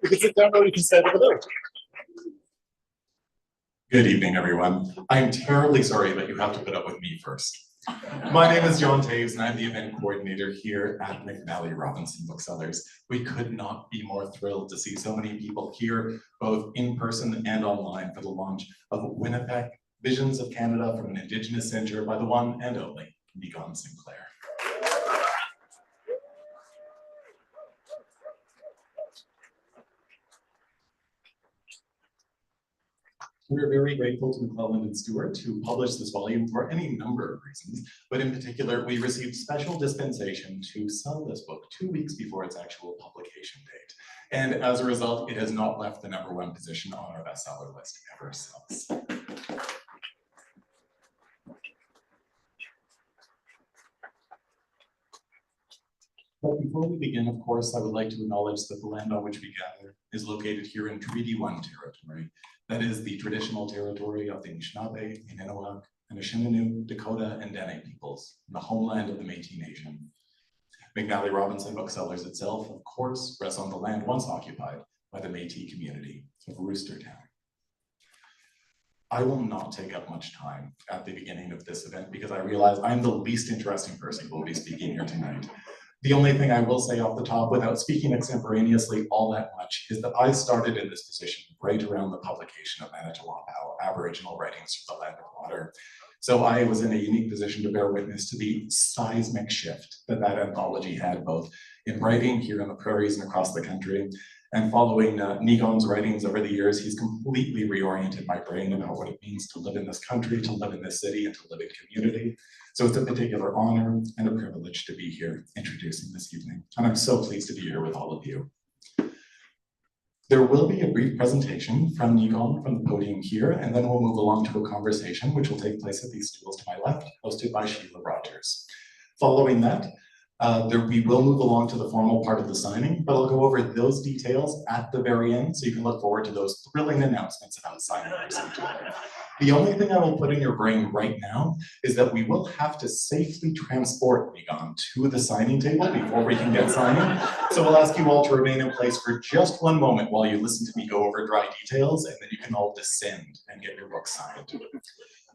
You can sit down or you can stand over there. Good evening, everyone. I'm terribly sorry that you have to put up with me first. My name is John Taves, and I'm the event coordinator here at McNally Robinson Booksellers. We could not be more thrilled to see so many people here, both in person and online, for the launch of Wînipêk, Visions of Canada from an Indigenous Centre by the one and only Niigaan Sinclair. We're very grateful to McClelland Stewart, who published this volume for any number of reasons, but in particular, we received special dispensation to sell this book 2 weeks before its actual publication date. And as a result, it has not left the #1 position on our bestseller list ever since. But before we begin, of course, I would like to acknowledge that the land on which we gather is located here in Treaty 1 territory. That is the traditional territory of the Anishinaabe, Innuit, Anishinaabe, Dakota, and Dene peoples, the homeland of the Métis Nation. McNally Robinson Booksellers itself, of course, rests on the land once occupied by the Métis community of Roostertown. I will not take up much time at the beginning of this event because I realize I'm the least interesting person who will be speaking here tonight. The only thing I will say off the top, without speaking extemporaneously all that much, is that I started in this position right around the publication of Manitowoc Aboriginal writings from the Land of Water. So I was in a unique position to bear witness to the seismic shift that that anthology had, both in writing here in the prairies and across the country. And following Niigaan's writings over the years, he's completely reoriented my brain about what it means to live in this country, to live in this city, and to live in community. So it's a particular honor and a privilege to be here introducing this evening. And I'm so pleased to be here with all of you. There will be a brief presentation from Niigaan from the podium here, and then we'll move along to a conversation which will take place at these stools to my left, hosted by Shelagh Rogers. Following that, we will move along to the formal part of the signing, but I'll go over those details at the very end, so you can look forward to those thrilling announcements about signing. The only thing I will put in your brain right now is that we will have to safely transport Niigaan to the signing table before we can get signing. So we'll ask you all to remain in place for just one moment while you listen to me go over dry details, and then you can all descend and get your book signed.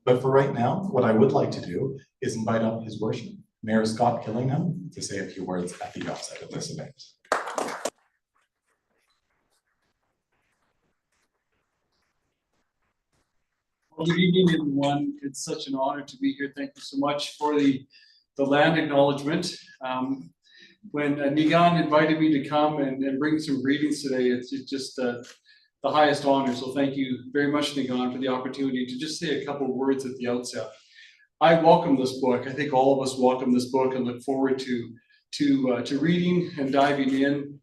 But for right now, what I would like to do is invite up His Worship, Mayor Scott Killingham, to say a few words at the outset of this event. Well, good evening, everyone. It's such an honor to be here. Thank you so much for the land acknowledgement. When Niigaan invited me to come and bring some greetings today, it's just the highest honor. So thank you very much, Niigaan, for the opportunity to just say a couple of words at the outset. I welcome this book. I think all of us welcome this book and look forward to reading and diving in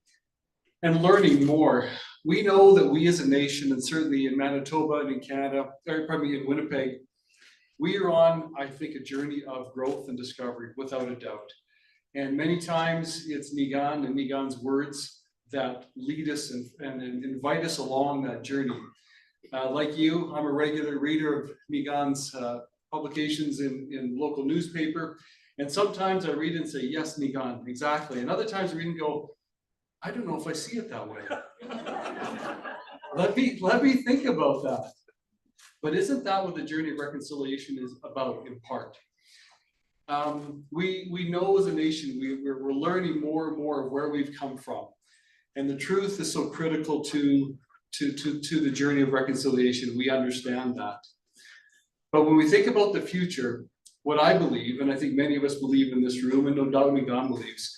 and learning more. We know that we as a nation, and certainly in Manitoba and in Canada, or pardon me, in Winnipeg, we are on, I think, a journey of growth and discovery, without a doubt. And many times it's Niigaan and Niigaan's words that lead us and invite us along that journey. Like you, I'm a regular reader of Niigaan's publications in local newspaper, and sometimes I read and say, yes, Niigaan, exactly. And other times I read and go, I don't know if I see it that way. Let me think about that. But isn't that what the journey of reconciliation is about, in part? We know as a nation, we're learning more and more of where we've come from. And the truth is so critical to the journey of reconciliation. We understand that. But when we think about the future, what I believe, and I think many of us believe in this room, and no doubt Niigaan believes,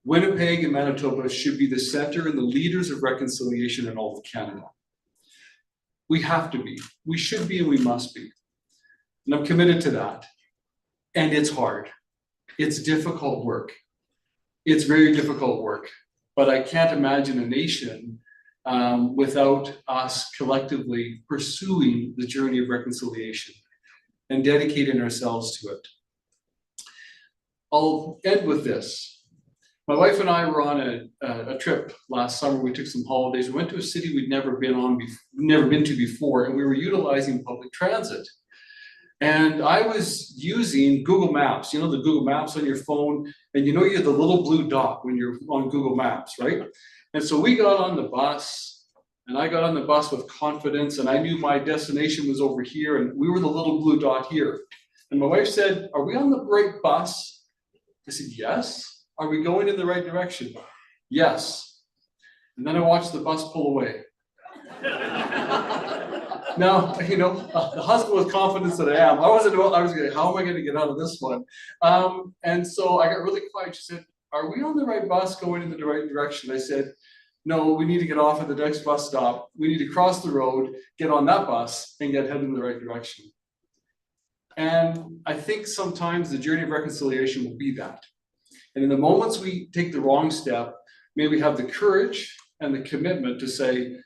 Winnipeg and Manitoba should be the center and the leaders of reconciliation in all of Canada. We have to be, we should be, and we must be. And I'm committed to that. And it's hard. It's difficult work. It's very difficult work. But I can't imagine a nation without us collectively pursuing the journey of reconciliation and dedicating ourselves to it. I'll end with this. My wife and I were on a trip last summer. We took some holidays. We went to a city we'd never been to before, and we were utilizing public transit. And I was using Google Maps, you know, the Google Maps on your phone, and you know you have the little blue dot when you're on Google Maps, right? And so we got on the bus, and I got on the bus with confidence, and I knew my destination was over here, and we were the little blue dot here. And my wife said, "Are we on the right bus?" I said, "Yes." "Are we going in the right direction?" "Yes." And then I watched the bus pull away. Now, you know, the husband with confidence that I am, I was going, how am I going to get out of this one? And so I got really quiet. She said, "Are we on the right bus going in the right direction?" I said, "No, we need to get off at the next bus stop. We need to cross the road, get on that bus, and get headed in the right direction." And I think sometimes the journey of reconciliation will be that. And in the moments we take the wrong step, may we have the courage and the commitment to say,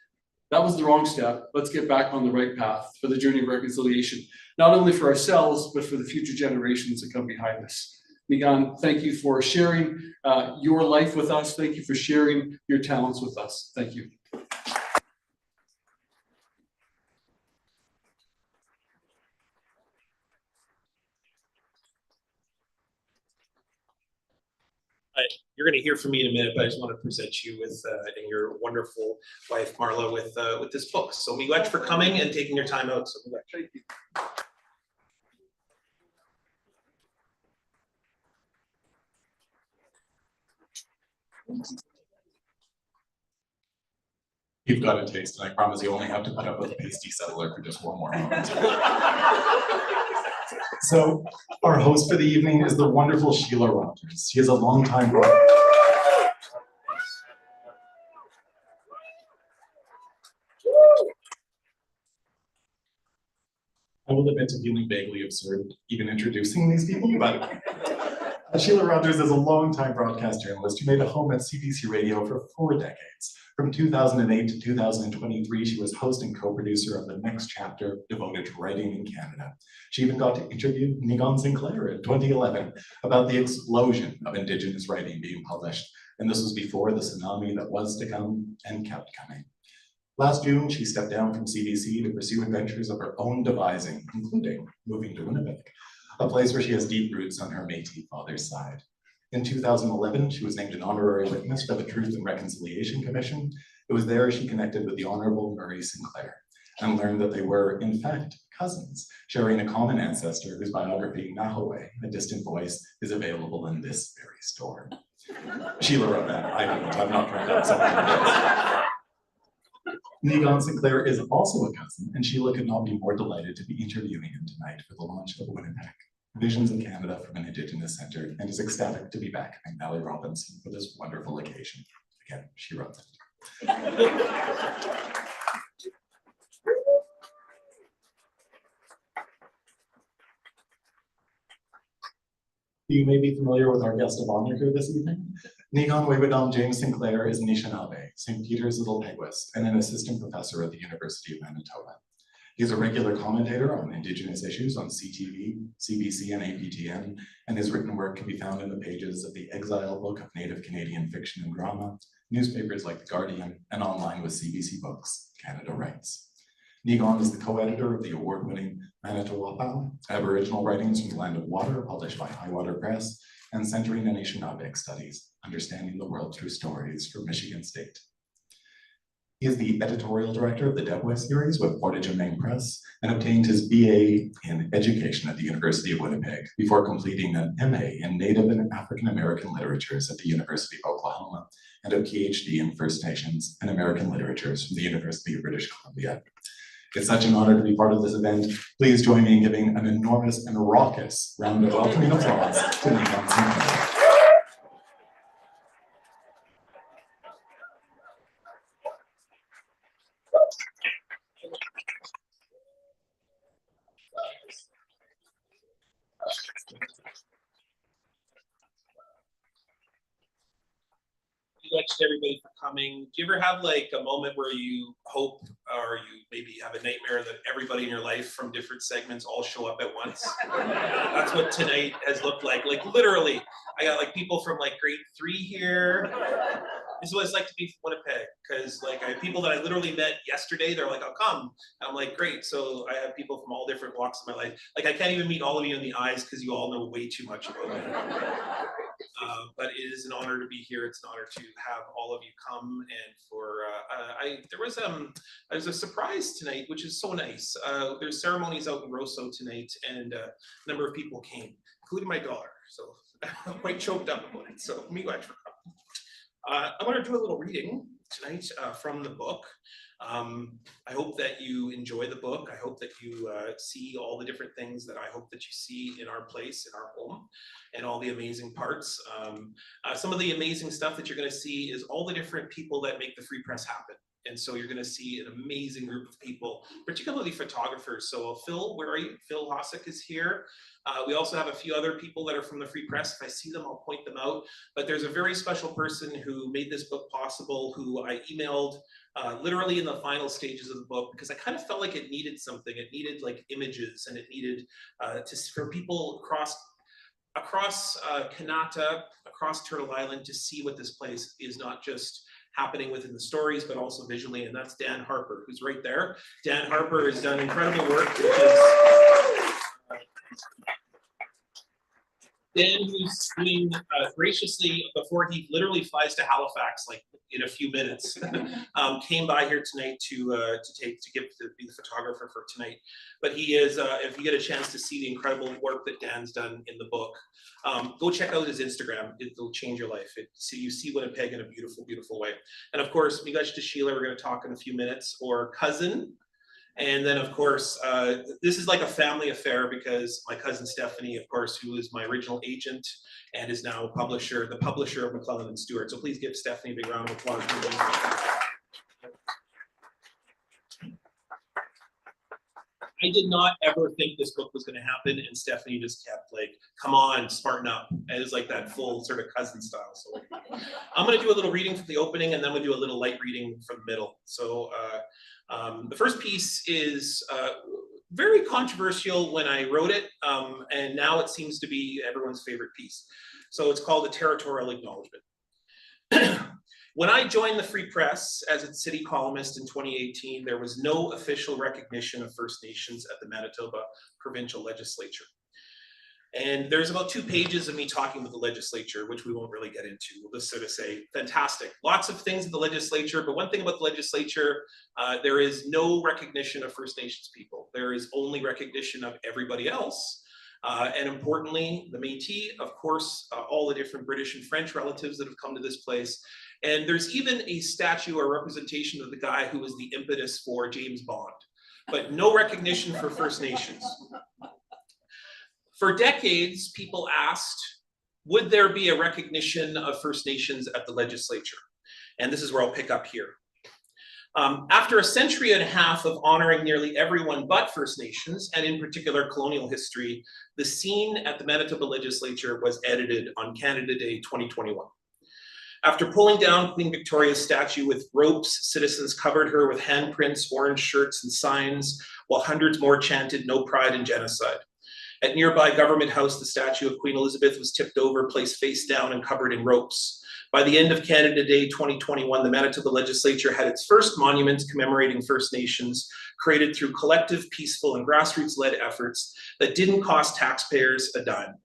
that was the wrong step. Let's get back on the right path for the journey of reconciliation, not only for ourselves, but for the future generations that come behind us. Niigaan, thank you for sharing your life with us. Thank you for sharing your talents with us. Thank you. You're going to hear from me in a minute, but I just want to present you with and your wonderful wife Marla with this book. So miigwech for coming and taking your time out. So Thank you. You've got a taste, and I promise you only have to put up with a pasty settler for just one more moment. So, our host for the evening is the wonderful Shelagh Rogers. She is a longtime I will admit to feeling vaguely absurd even introducing these people, but Shelagh Rogers is a longtime broadcast journalist who made a home at CBC Radio for 4 decades. From 2008 to 2023, she was host and co-producer of The Next Chapter, devoted to writing in Canada. She even got to interview Niigaan Sinclair in 2011 about the explosion of Indigenous writing being published. And this was before the tsunami that was to come and kept coming. Last June, she stepped down from CBC to pursue adventures of her own devising, including moving to Winnipeg, a place where she has deep roots on her Métis father's side. In 2011, she was named an honorary witness by the Truth and Reconciliation Commission. It was there she connected with the Honorable Murray Sinclair and learned that they were, in fact, cousins, sharing a common ancestor whose biography, Nahaway, A Distant Voice, is available in this very store. Sheila wrote that. I don't, I'm not trying to upset Niigaan Sinclair is also a cousin, and Sheila could not be more delighted to be interviewing him tonight for the launch of Wînipêk, Visions of Canada from an Indigenous Centre, and is ecstatic to be back at Valley Robinson for this wonderful occasion. Again, she wrote that. You may be familiar with our guest of honor here this evening. Niigaan Wêwîdom James Sinclair is Anishinaabe, St. Peter's Little Peguis, and an assistant professor at the University of Manitoba. He is a regular commentator on Indigenous issues on CTV, CBC, and APTN, and his written work can be found in the pages of the Exile Book of Native Canadian Fiction and Drama, newspapers like The Guardian, and online with CBC Books, Canada Writes. Niigaan is the co-editor of the award-winning Manitowoc, Aboriginal Writings from the Land of Water, published by Highwater Press, and Centering Anishinaabe Studies, Understanding the World Through Stories from Michigan State. He is the editorial director of the Debwe series with Portage-Main Press and obtained his BA in Education at the University of Winnipeg before completing an MA in Native and African American Literatures at the University of Oklahoma and a PhD in First Nations and American Literatures from the University of British Columbia. It's such an honor to be part of this event. Please join me in giving an enormous and raucous round of welcoming applause to Niigaan Sinclair. I'd like much to everybody for coming. Do you ever have like a moment where you hope, or you maybe have a nightmare that everybody in your life from different segments all show up at once? That's what tonight has looked like. Like literally, I got like people from like grade 3 here. This is what it's like to be from Winnipeg, because like I have people that I literally met yesterday. They're like, "I'll come." I'm like, "Great." So I have people from all different walks of my life. Like I can't even meet all of you in the eyes because you all know way too much about me. But it is an honor to be here. It's an honor to have all of you come. And for there's a surprise tonight, which is so nice. There's ceremonies out in Rosso tonight, and a number of people came, including my daughter. So I'm quite choked up about it. So Miigwech for coming. I'm going to do a little reading tonight from the book. I hope that you enjoy the book. I hope that you see all the different things that I hope that you see in our place, in our home, and all the amazing parts. Some of the amazing stuff that you're going to see is all the different people that make the Free Press happen. And so you're going to see an amazing group of people, particularly photographers. So Phil, where are you? Phil Hossack is here. We also have a few other people that are from the Free Press. If I see them, I'll point them out. But there's a very special person who made this book possible, who I emailed literally in the final stages of the book, because I kind of felt like it needed something. It needed like images, and it needed for people across Kanata, across Turtle Island, to see what this place is, not just happening within the stories, but also visually. And that's Dan Harper, who's right there. Dan Harper has done incredible work, which is Dan, who's doing graciously, before he literally flies to Halifax, like in a few minutes, came by here tonight to be the photographer for tonight. But he is, if you get a chance to see the incredible work that Dan's done in the book, go check out his Instagram. It'll change your life. So you see Winnipeg in a beautiful, beautiful way. And of course, Miigwech to Sheila, we're going to talk in a few minutes, or cousin. And then, of course, this is like a family affair, because my cousin Stephanie, of course, who is my original agent and is now the publisher of McClelland Stewart. So please give Stephanie a big round of applause. I did not ever think this book was going to happen, and Stephanie just kept like, "Come on, smarten up." And it was like that full sort of cousin style. So I'm going to do a little reading from the opening, and then we'll do a little light reading from the middle. So the first piece is very controversial when I wrote it, and now it seems to be everyone's favorite piece. So it's called A Territorial Acknowledgement. When I joined the Free Press as its city columnist in 2018, there was no official recognition of First Nations at the Manitoba Provincial Legislature. And there's about 2 pages of me talking with the legislature, which we won't really get into. We'll just sort of say, fantastic. Lots of things in the legislature, but one thing about the legislature, there is no recognition of First Nations people. There is only recognition of everybody else. And importantly, the Métis, of course, all the different British and French relatives that have come to this place. And there's even a statue or representation of the guy who was the impetus for James Bond, but no recognition for First Nations. For decades, people asked, would there be a recognition of First Nations at the legislature? And this is where I'll pick up here. After a century and a half of honoring nearly everyone but First Nations, and in particular colonial history, the scene at the Manitoba legislature was edited on Canada Day 2021. After pulling down Queen Victoria's statue with ropes, citizens covered her with handprints, orange shirts, and signs, while hundreds more chanted "No Pride in Genocide." At nearby Government House, the statue of Queen Elizabeth was tipped over, placed face down, and covered in ropes. By the end of Canada Day 2021, the Manitoba legislature had its first monument commemorating First Nations, created through collective, peaceful, and grassroots-led efforts that didn't cost taxpayers a dime.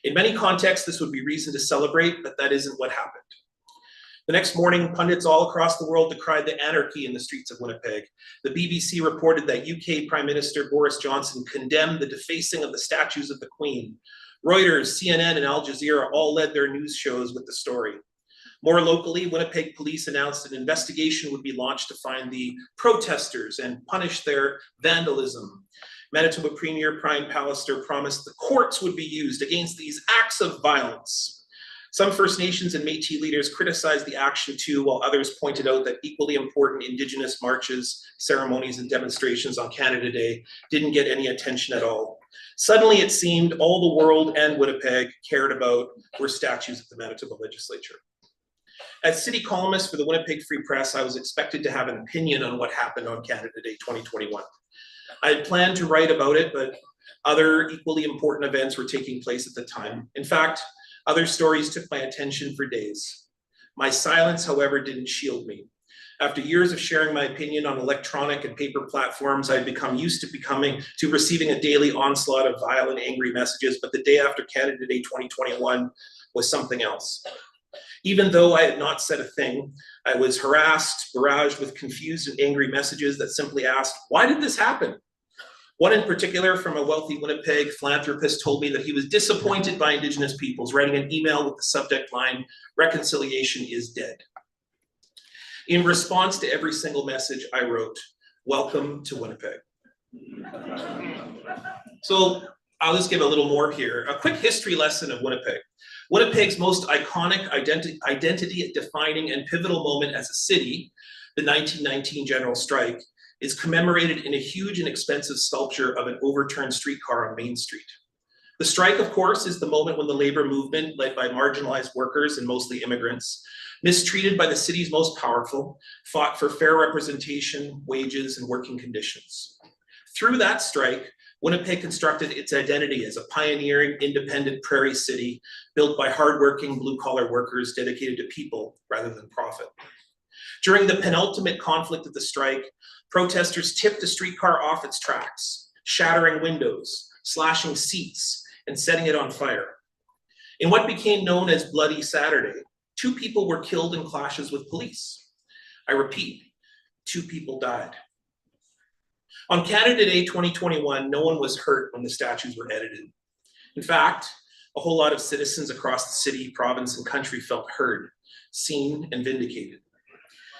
In many contexts, this would be reason to celebrate, but that isn't what happened. The next morning, pundits all across the world decried the anarchy in the streets of Winnipeg. The BBC reported that UK Prime Minister Boris Johnson condemned the defacing of the statues of the Queen. Reuters, CNN, and Al Jazeera all led their news shows with the story. More locally, Winnipeg police announced an investigation would be launched to find the protesters and punish their vandalism. Manitoba Premier Brian Pallister promised the courts would be used against these acts of violence. Some First Nations and Métis leaders criticized the action too, while others pointed out that equally important Indigenous marches, ceremonies, and demonstrations on Canada Day didn't get any attention at all. Suddenly, it seemed all the world and Winnipeg cared about were statues at the Manitoba legislature. As city columnist for the Winnipeg Free Press, I was expected to have an opinion on what happened on Canada Day 2021. I had planned to write about it, but other equally important events were taking place at the time. In fact, other stories took my attention for days. My silence, however, didn't shield me. After years of sharing my opinion on electronic and paper platforms, I'd become used to receiving a daily onslaught of violent, angry messages, but the day after Canada Day 2021 was something else. Even though I had not said a thing, I was harassed, barraged with confused and angry messages that simply asked, why did this happen? One in particular from a wealthy Winnipeg philanthropist told me that he was disappointed by Indigenous peoples, writing an email with the subject line, "Reconciliation is dead." In response to every single message, I wrote, "Welcome to Winnipeg." So I'll just give a little more here. A quick history lesson of Winnipeg. Winnipeg's most iconic, identity-defining and pivotal moment as a city, the 1919 general strike, is commemorated in a huge and expensive sculpture of an overturned streetcar on Main Street. The strike, of course, is the moment when the labor movement, led by marginalized workers and mostly immigrants, mistreated by the city's most powerful, fought for fair representation, wages, and working conditions. Through that strike, Winnipeg constructed its identity as a pioneering, independent prairie city built by hardworking, blue-collar workers dedicated to people rather than profit. During the penultimate conflict of the strike, protesters tipped the streetcar off its tracks, shattering windows, slashing seats, and setting it on fire. In what became known as Bloody Saturday, 2 people were killed in clashes with police. I repeat, 2 people died. On Canada Day 2021, no one was hurt when the statues were edited. In fact, a whole lot of citizens across the city, province, and country felt heard, seen, and vindicated.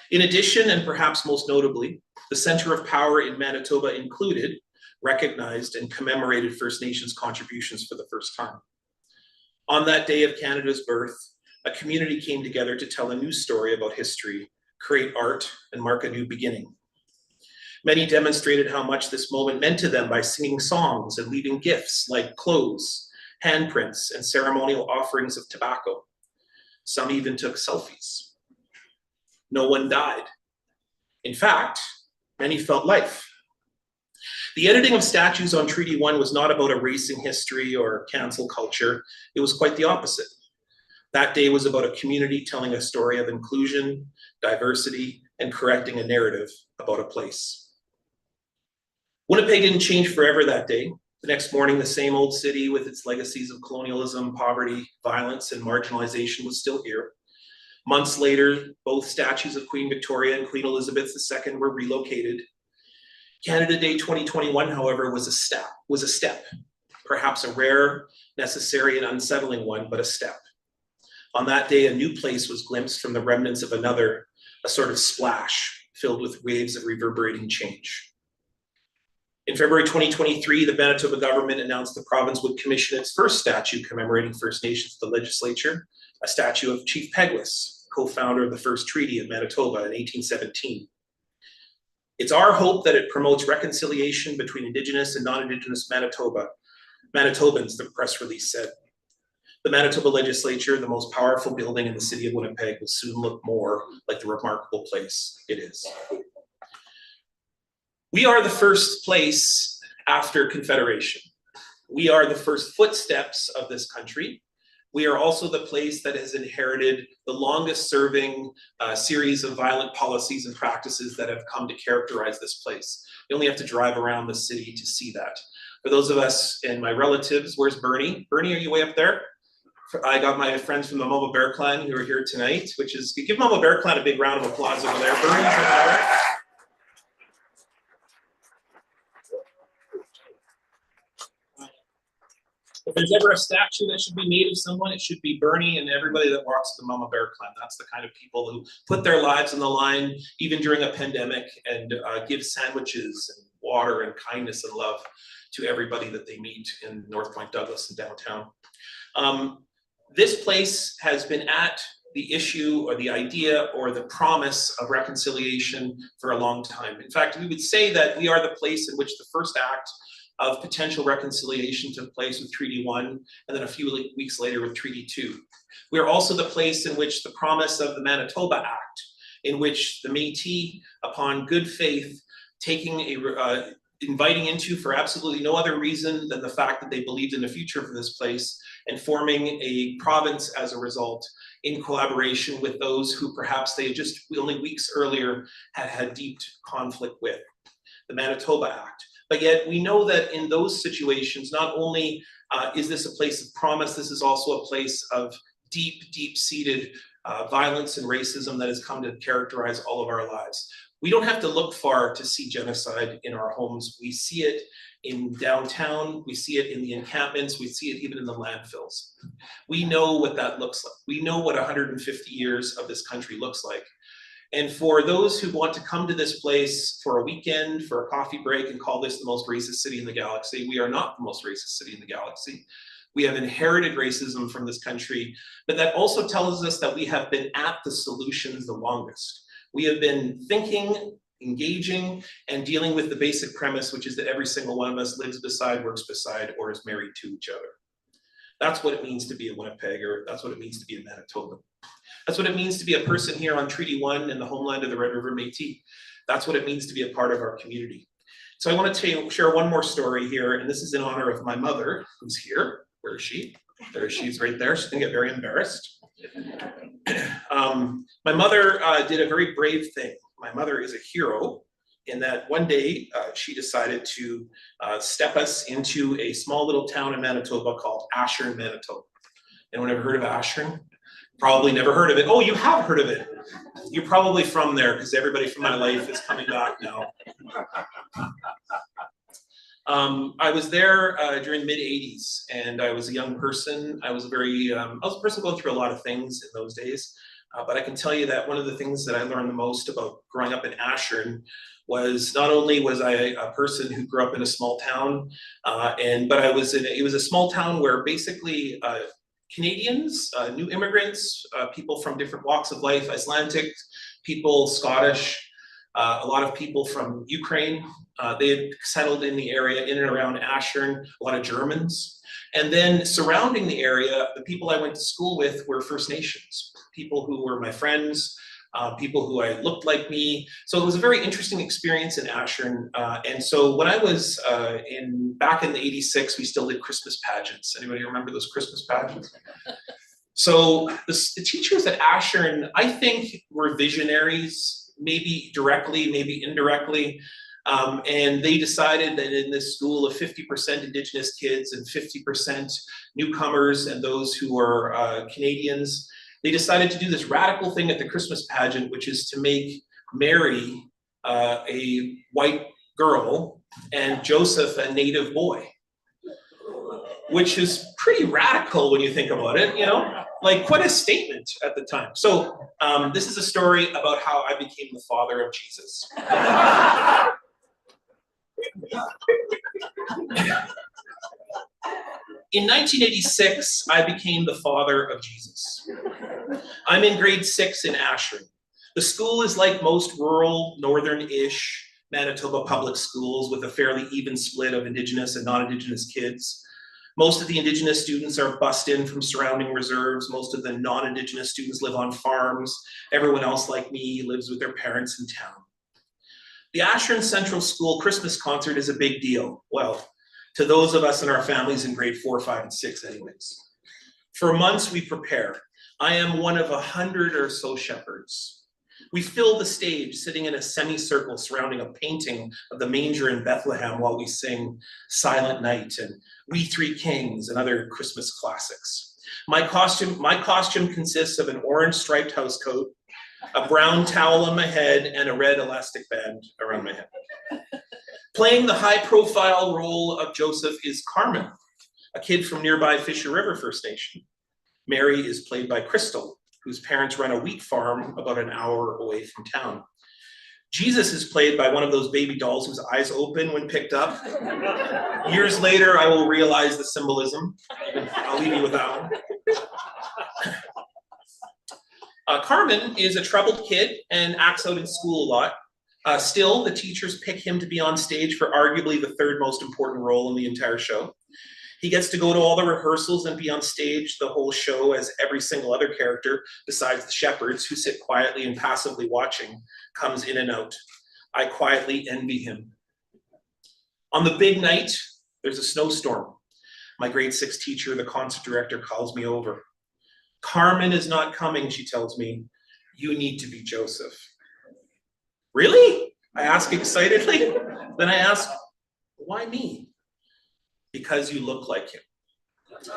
In addition, and perhaps most notably, the center of power in Manitoba included, recognized, and commemorated First Nations contributions for the first time. On that day of Canada's birth, a community came together to tell a new story about history, create art, and mark a new beginning. Many demonstrated how much this moment meant to them by singing songs and leaving gifts like clothes, handprints, and ceremonial offerings of tobacco. Some even took selfies. No one died. In fact, many felt life. The editing of statues on Treaty 1 was not about erasing history or cancel culture. It was quite the opposite. That day was about a community telling a story of inclusion, diversity, and correcting a narrative about a place. Winnipeg didn't change forever that day. The next morning, the same old city with its legacies of colonialism, poverty, violence, and marginalization was still here. Months later, both statues of Queen Victoria and Queen Elizabeth II were relocated. Canada Day 2021, however, was a step, perhaps a rare, necessary, and unsettling one, but a step. On that day, a new place was glimpsed from the remnants of another, a sort of splash filled with waves of reverberating change. In February 2023, the Manitoba government announced the province would commission its first statue commemorating First Nations to the legislature, a statue of Chief Peguis, co-founder of the first treaty of Manitoba in 1817. It's our hope that it promotes reconciliation between Indigenous and non-Indigenous Manitobans, the press release said. The Manitoba legislature, the most powerful building in the city of Winnipeg, will soon look more like the remarkable place it is. We are the first place after Confederation. We are the first footsteps of this country. We are also the place that has inherited the longest serving series of violent policies and practices that have come to characterize this place. You only have to drive around the city to see that. For those of us and my relatives, where's Bernie? Bernie, are you way up there? I got my friends from the Mama Bear Clan who are here tonight, which is, give Mama Bear Clan a big round of applause over there. Bernie's over there. If there's ever a statue that should be made of someone, it should be Bernie and everybody that walks the Mama Bear Clan. That's the kind of people who put their lives on the line, even during a pandemic, and give sandwiches and water and kindness and love to everybody that they meet in North Point Douglas and downtown. This place has been at the issue or the idea or the promise of reconciliation for a long time. In fact, we would say that we are the place in which the first act of potential reconciliation took place with Treaty 1, and then a few weeks later with Treaty 2. We are also the place in which the promise of the Manitoba Act, in which the Métis, upon good faith, inviting into for absolutely no other reason than the fact that they believed in the future for this place, and forming a province as a result, in collaboration with those who perhaps they just only weeks earlier had deep conflict with, the Manitoba Act. But yet we know that in those situations, not only is this a place of promise, this is also a place of deep-seated violence and racism that has come to characterize all of our lives. We don't have to look far to see genocide in our homes. We see it in downtown, we see it in the encampments, we see it even in the landfills. We know what that looks like. We know what 150 years of this country looks like. And for those who want to come to this place for a weekend, for a coffee break, and call this the most racist city in the galaxy, we are not the most racist city in the galaxy. We have inherited racism from this country, but that also tells us that we have been at the solutions the longest. We have been thinking, engaging, and dealing with the basic premise, which is that every single one of us lives beside, works beside, or is married to each other. That's what it means to be a Winnipegger. That's what it means to be a Manitoban. That's what it means to be a person here on Treaty 1 in the homeland of the Red River Métis. That's what it means to be a part of our community. So I want to share one more story here, and this is in honor of my mother, who's here. Where is she? There she is, right there. She's gonna get very embarrassed. My mother did a very brave thing. My mother is a hero in that one day she decided to step us into a small little town in Manitoba called Ashern, Manitoba. Anyone ever heard of Ashern? Probably never heard of it. Oh, you have heard of it. You're probably from there because everybody from my life is coming back now. I was there during the mid-'80s, and I was a young person. I was a person going through a lot of things in those days. But I can tell you that one of the things that I learned the most about growing up in Ashern was not only was I a person who grew up in a small town, but it was a small town where basically Canadians, new immigrants, people from different walks of life, Icelandic people, Scottish, a lot of people from Ukraine, they had settled in the area in and around Ashern, a lot of Germans. And then surrounding the area, the people I went to school with were First Nations, people who were my friends, people who looked like me. So it was a very interesting experience in Ashern. And so when I was back in '86, we still did Christmas pageants. Anybody remember those Christmas pageants? So the teachers at Ashern, I think, were visionaries, maybe directly, maybe indirectly. And they decided that in this school of 50% Indigenous kids and 50% newcomers and those who are Canadians, they decided to do this radical thing at the Christmas pageant, which is to make Mary a white girl and Joseph a native boy, which is pretty radical when you think about it, you know, like quite a statement at the time. So this is a story about how I became the father of Jesus. In 1986, I became the father of Jesus. I'm in grade 6 in Ashern. The school is like most rural, northern-ish Manitoba public schools with a fairly even split of Indigenous and non-Indigenous kids. Most of the Indigenous students are bussed in from surrounding reserves. Most of the non-Indigenous students live on farms. Everyone else, like me, lives with their parents in town. The Ashern Central School Christmas concert is a big deal. Well, to those of us in our families in grade 4, 5, and 6 anyways. For months we prepare. I am one of 100 or so shepherds. We fill the stage sitting in a semicircle surrounding a painting of the manger in Bethlehem while we sing Silent Night and We Three Kings and other Christmas classics. My costume consists of an orange striped housecoat, a brown towel on my head, and a red elastic band around my head. Playing the high-profile role of Joseph is Carmen, a kid from nearby Fisher River First Nation. Mary is played by Crystal, whose parents run a wheat farm about an hour away from town. Jesus is played by one of those baby dolls whose eyes open when picked up. Years later, I will realize the symbolism. I'll leave you with that one. Carmen is a troubled kid and acts out in school a lot. Still, the teachers pick him to be on stage for arguably the third most important role in the entire show. He gets to go to all the rehearsals and be on stage the whole show as every single other character, besides the shepherds who sit quietly and passively watching, comes in and out. I quietly envy him. On the big night, there's a snowstorm. My grade 6 teacher, the concert director, calls me over. Carmen is not coming, she tells me. You need to be Joseph. Really? I ask excitedly. Then I ask, why me? Because you look like him.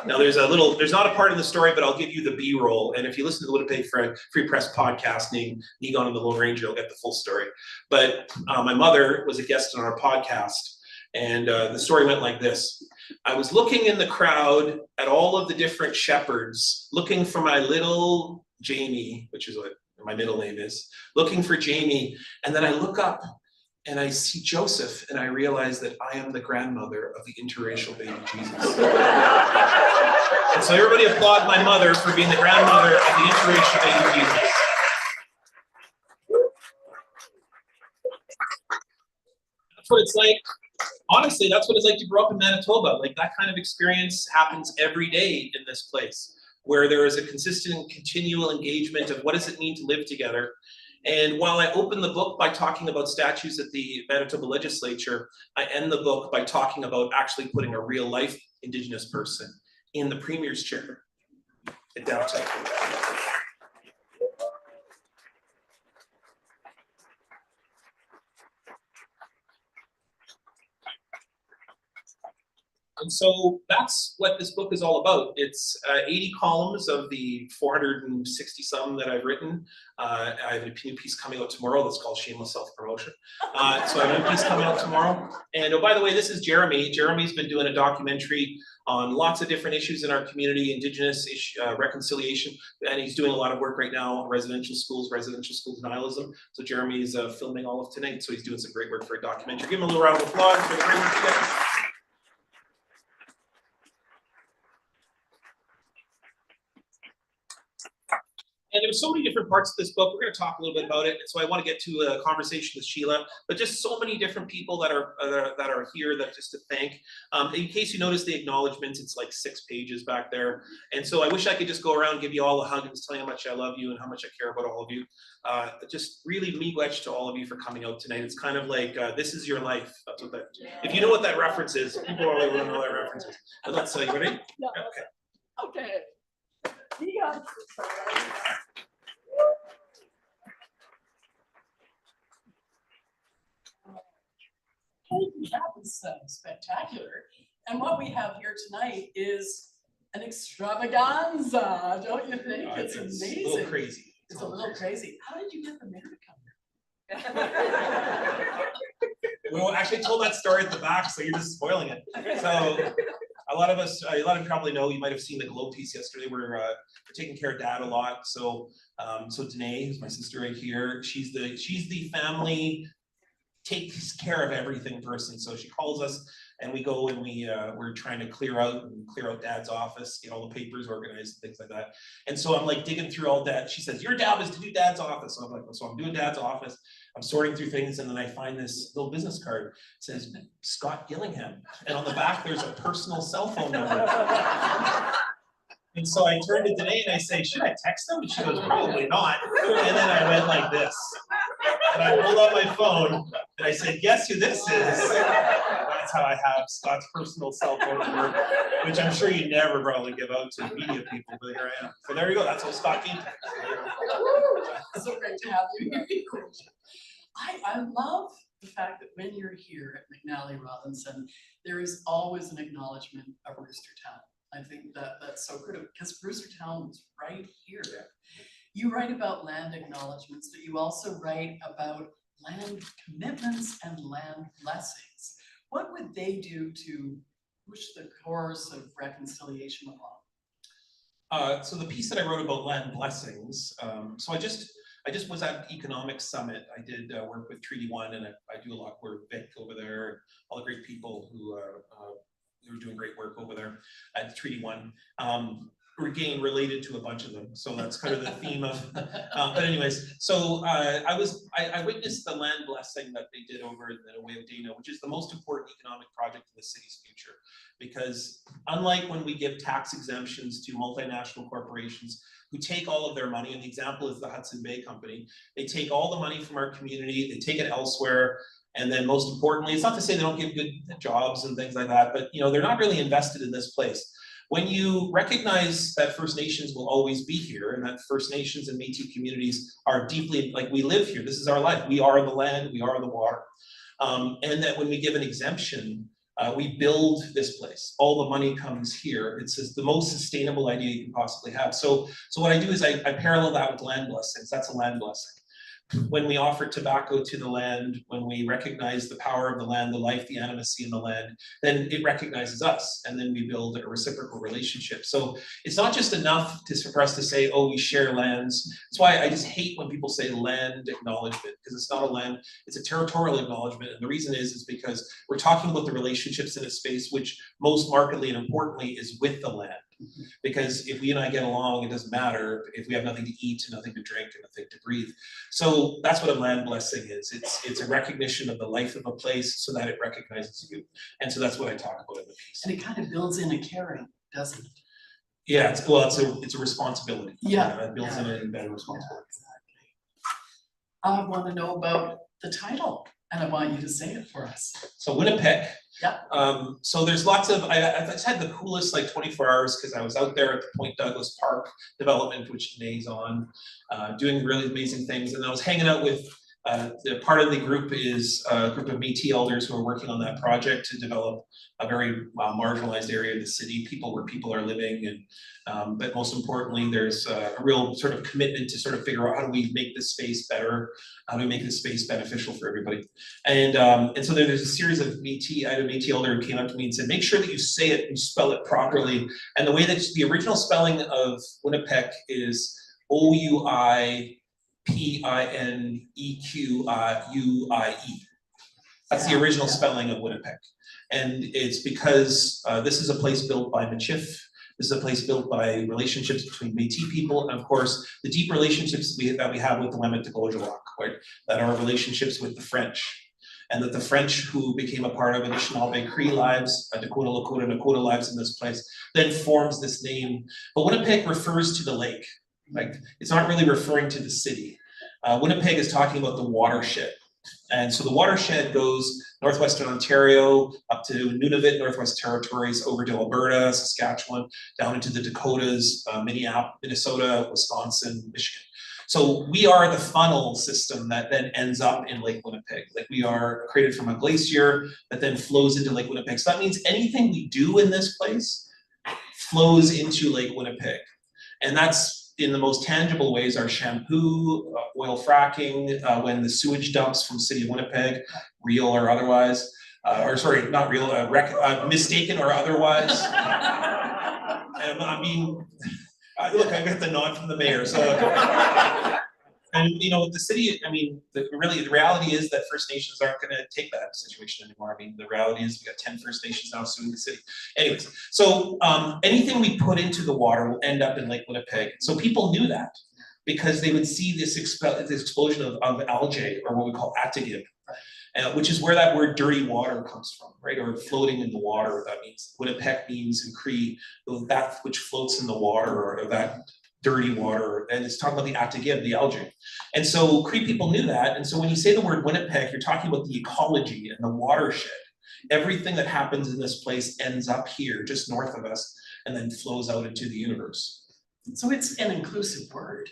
Now there's not a part in the story, but I'll give you the B-roll. And if you listen to the Winnipeg Free Press podcast named Niigaan and the Lone Ranger, you'll get the full story. But my mother was a guest on our podcast. And the story went like this. I was looking in the crowd at all of the different shepherds, looking for my little Jamie, which is what my middle name is, looking for Jamie. And then I look up and I see Joseph, and I realize that I am the grandmother of the interracial baby Jesus. And so everybody applaud my mother for being the grandmother of the interracial baby Jesus. That's what it's like. Honestly, that's what it's like to grow up in Manitoba. Like, that kind of experience happens every day in this place, where there is a consistent and continual engagement of what does it mean to live together. And while I open the book by talking about statues at the Manitoba legislature, I end the book by talking about actually putting a real life Indigenous person in the Premier's chair at downtown. And so that's what this book is all about. It's 80 columns of the 460 some that I've written. I have a new piece coming out tomorrow that's called Shameless Self-Promotion. So I have a new piece coming out tomorrow. And oh, by the way, this is Jeremy. Jeremy's been doing a documentary on lots of different issues in our community, Indigenous reconciliation, and he's doing a lot of work right now on residential school denialism. So Jeremy is filming all of tonight, so he's doing some great work for a documentary. Give him a little round of applause for the great work he does. And there's so many different parts of this book. We're going to talk a little bit about it. And so I want to get to a conversation with Sheila, but just so many different people that are here that just to thank. In case you notice the acknowledgements, it's like 6 pages back there. And so I wish I could just go around and give you all a hug and tell you how much I love you and how much I care about all of you. Just really miigwech to all of you for coming out tonight. It's kind of like, this is your life. That's what that, if you know what that reference is, people already want to know what that reference is. But let's you ready? No. Okay. Okay. Niigaan. That was spectacular. And what we have here tonight is an extravaganza, don't you think? It's amazing. It's a little crazy. It's a little crazy. How did you get the mayor to come here? We actually told that story at the back, so you're just spoiling it. So a lot of you probably know, you might have seen the Globe piece yesterday. We're taking care of Dad a lot. So so Danae, who's my sister right here, she's the family takes care of everything person. So she calls us and we go and we're trying to clear out Dad's office, get all the papers organized and things like that. And so I'm like digging through all that. She says, your job is to do Dad's office. So I'm like, so I'm doing Dad's office. I'm sorting through things, and then I find this little business card. It says Scott Gillingham, and on the back there's a personal cell phone number. And so I turned to Danae and I say, should I text him? And she goes, probably not. And then I went like this. And I pulled out my phone and I said, guess who this is? That's how I have Scott's personal cell phone number, which I'm sure you never probably give out to media people, but here I am. So there you go, that's how Scott came. It's so great to have you here. I love the fact that when you're here at McNally Robinson, there is always an acknowledgement of Roostertown. I think that's so critical because Roostertown is right here. You write about land acknowledgements, but you also write about land commitments and land blessings. What would they do to push the course of reconciliation along? So the piece that I wrote about land blessings, so I just was at Economics Summit. I did work with Treaty One, and I do a lot of work with Vic over there, and all the great people who are doing great work over there at Treaty One. again related to a bunch of them, so that's kind of the theme of. But anyways, so I witnessed the land blessing that they did over in the Way of Dana, which is the most important economic project in the city's future, because unlike when we give tax exemptions to multinational corporations who take all of their money, and the example is the Hudson Bay Company, they take all the money from our community, they take it elsewhere. And then most importantly, it's not to say they don't give good jobs and things like that, but they're not really invested in this place. When you recognize that First Nations will always be here, and that First Nations and Métis communities are deeply, like, we live here, this is our life, we are the land, we are the water. And that when we give an exemption, we build this place, all the money comes here. It's the most sustainable idea you can possibly have. So what I do is I parallel that with land blessings. That's a land blessing. When we offer tobacco to the land, when we recognize the power of the land, the life, the animacy in the land, then it recognizes us, and then we build a reciprocal relationship. So it's not just enough for us to say, oh, we share lands. That's why I just hate when people say land acknowledgement, because it's not a land, it's a territorial acknowledgement. And the reason is because we're talking about the relationships in a space which most markedly and importantly is with the land. Because if we and I get along, it doesn't matter if we have nothing to eat, nothing to drink, and nothing to breathe. So that's what a land blessing is. It's a recognition of the life of a place so that it recognizes you. And so that's what I talk about in the piece. And it kind of builds in a caring, doesn't it? Yeah, it's a responsibility. Yeah. It builds in a better responsibility. Yeah, exactly. I want to know about the title, and I want you to say it for us. So Wînipêk. Yeah. So there's lots of, I just had the coolest 24 hours because I was out there at the Point Douglas Park development, which Nae's on, doing really amazing things. And I was hanging out with, the part of the group is a group of Métis elders who are working on that project to develop a very marginalized area of the city, where people are living. And but most importantly, there's a real sort of commitment to sort of figure out how do we make this space better, how do we make this space beneficial for everybody. And so there's a series of Métis, I had a Métis elder who came up to me and said, make sure that you say it and spell it properly. And the way that the original spelling of Wînipêk is Ouinequuie. That's the original spelling of Wînipêk. And it's because this is a place built by Michif. This is a place built by relationships between Métis people, and of course, the deep relationships that we have with the Wînipék, right? That are relationships with the French. And that the French who became a part of Anishinaabe Cree lives, Dakota, Lakota, Nakota lives in this place, then forms this name. But Wînipêk refers to the lake. Like, it's not really referring to the city. Wînipêk is talking about the watershed. And so the watershed goes northwestern Ontario, up to Nunavut, Northwest Territories, over to Alberta, Saskatchewan, down into the Dakotas, Minnesota, Wisconsin, Michigan. So we are the funnel system that then ends up in Lake Wînipêk. Like, we are created from a glacier that then flows into Lake Wînipêk. So that means anything we do in this place flows into Lake Wînipêk. And that's in the most tangible ways: our shampoo, oil fracking, when the sewage dumps from City of Winnipeg, real or otherwise, or sorry, not real, mistaken or otherwise. I mean, look, I got the nod from the mayor. So, and the city, I mean, the reality is that First Nations aren't going to take that situation anymore. I mean, the reality is we got 10 First Nations now suing the city. Anyways, so anything we put into the water will end up in Lake Wînipêk. So people knew that because they would see this explosion of algae, or what we call attigib, which is where that word dirty water comes from, right? Or floating in the water. That means Wînipêk means in Cree, that which floats in the water, or that dirty water, and it's talking about the attigib, the algae. And so Cree people knew that, and so when you say the word Wînipêk, you're talking about the ecology and the watershed. Everything that happens in this place ends up here, just north of us, and then flows out into the universe. So it's an inclusive word.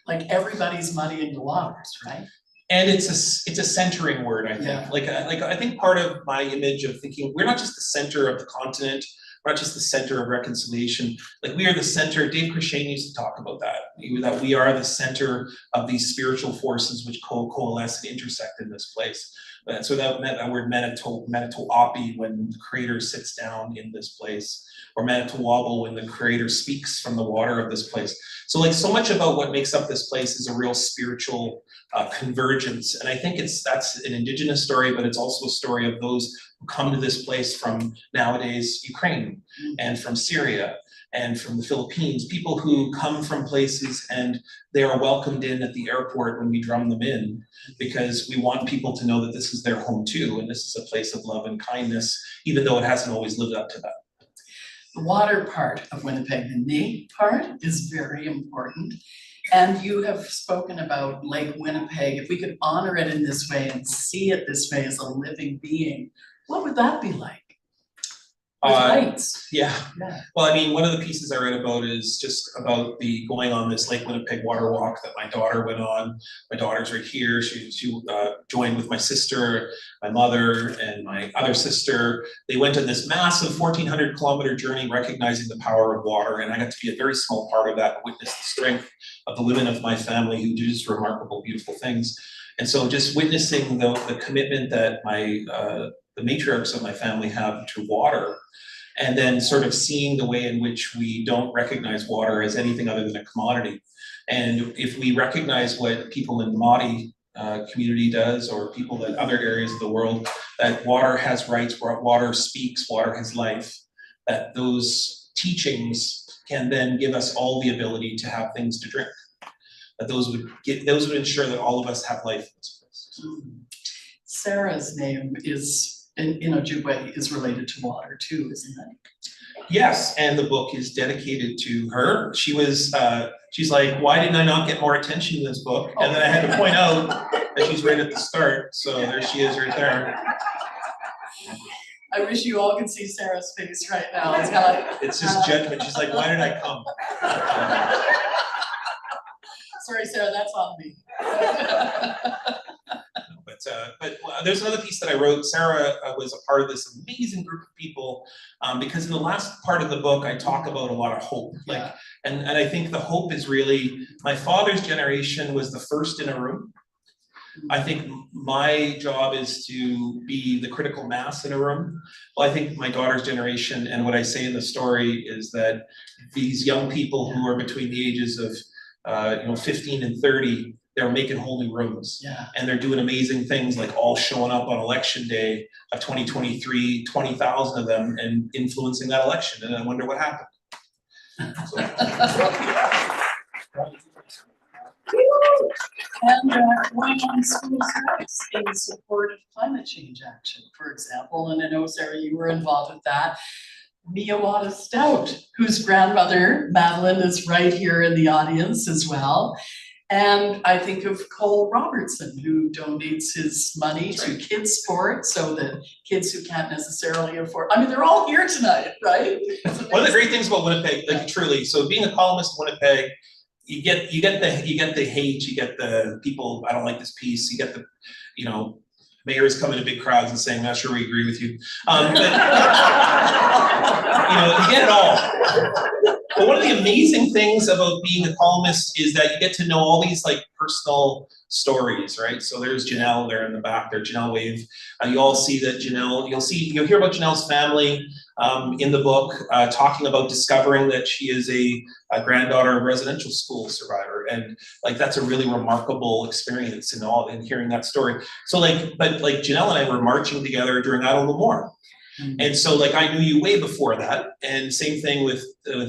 Like, everybody's muddying the waters, right? And it's a centering word, I think. Yeah. Like I think part of my image of thinking, we're not just the center of the continent, we're not just the center of reconciliation. Like, we are the center. Dave Crishane used to talk about that we are the center of these spiritual forces which coalesce and intersect in this place. So that word Manitowopi, when the creator sits down in this place, or Manitowabal, when the creator speaks from the water of this place. So, like, so much about what makes up this place is a real spiritual convergence. And I think that's an Indigenous story, but it's also a story of those who come to this place from, nowadays, Ukraine and from Syria and from the Philippines, people who come from places and they are welcomed in at the airport when we drum them in, because we want people to know that this is their home too, and this is a place of love and kindness, even though it hasn't always lived up to that. The water part of Winnipeg, the Niigaan part, is very important. And you have spoken about Lake Winnipeg. If we could honor it in this way and see it this way as a living being, what would that be like? With lights. Yeah. Yeah. Well, I mean, one of the pieces I read about is just about the going on this Lake Winnipeg water walk that my daughter went on. My daughter's right here. She joined with my sister, my mother, and my other sister. They went on this massive 1,400 kilometer journey, recognizing the power of water. And I got to be a very small part of that, and witness the strength of the women of my family who do just remarkable, beautiful things. And so just witnessing the commitment that the matriarchs of my family have to water, and then sort of seeing the way in which we don't recognize water as anything other than a commodity. And if we recognize what people in the Māori community does, or people in other areas of the world, that water has rights, water speaks, water has life, that those teachings can then give us all the ability to have things to drink. That those would ensure that all of us have life in this place. Sarah's name is, in Ojibwe, is related to water too, isn't it? Yes, and the book is dedicated to her. She was, she's like, why didn't I not get more attention in this book? And then I had to point out that she's right at the start. So there she is right there. I wish you all could see Sarah's face right now. It's just judgment. She's like, why did I come? Sorry, Sarah, that's on me. But there's another piece that I wrote. Sarah was a part of this amazing group of people, because in the last part of the book, I talk about a lot of hope. And I think the hope is really, my father's generation was the first in a room. I think my job is to be the critical mass in a room. Well, I think my daughter's generation, and what I say in the story is that these young people who are between the ages of 15 and 30, they're making whole new rooms. Yeah. And they're doing amazing things, like all showing up on election day of 2023, 20,000 of them, and influencing that election. And I wonder what happened. And going on school strikes in support of climate change action, for example. And I know, Sarah, you were involved with that. Niigaan Stewart, whose grandmother, Madeline, is right here in the audience as well. And I think of Cole Robertson, who donates his money to kids' sports so that kids who can't necessarily afford, I mean, they're all here tonight, right? One of the great things about Winnipeg, like truly, so being a columnist in Winnipeg, you get the hate, you get the people, I don't like this piece, you get the, mayors coming to big crowds and saying, not sure we agree with you. But, you get it all. But one of the amazing things about being a columnist is that you get to know all these like personal stories, right? So there's Janelle there in the back there, Janelle Wave. You all see that Janelle, you'll hear about Janelle's family in the book, talking about discovering that she is a granddaughter of a residential school survivor. And like, that's a really remarkable experience in hearing that story. So but Janelle and I were marching together during Idle No More. And so I knew you way before that, and same thing with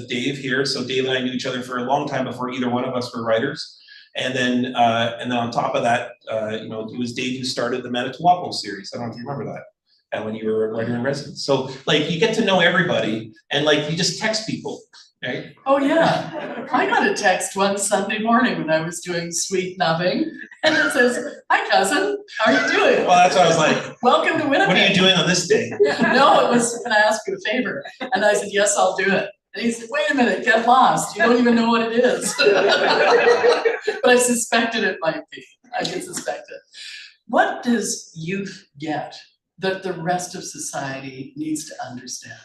Dave here. So Dave and I knew each other for a long time before either one of us were writers. And then on top of that, it was Dave who started the Manitowoc series. I don't know if you remember that. And when you were a writer in residence. So you get to know everybody, and you just text people, right? Oh yeah, I got a text one Sunday morning when I was doing sweet nubbing, and it says, "Hi cousin, how are you doing?" Well, that's what I was like. Welcome to Winnipeg. What are you doing on this day? No, it was, can I ask you a favor? And I said, yes, I'll do it. And he said, wait a minute, get lost. You don't even know what it is. But I suspected it might be. I did suspect it. What does youth get that the rest of society needs to understand?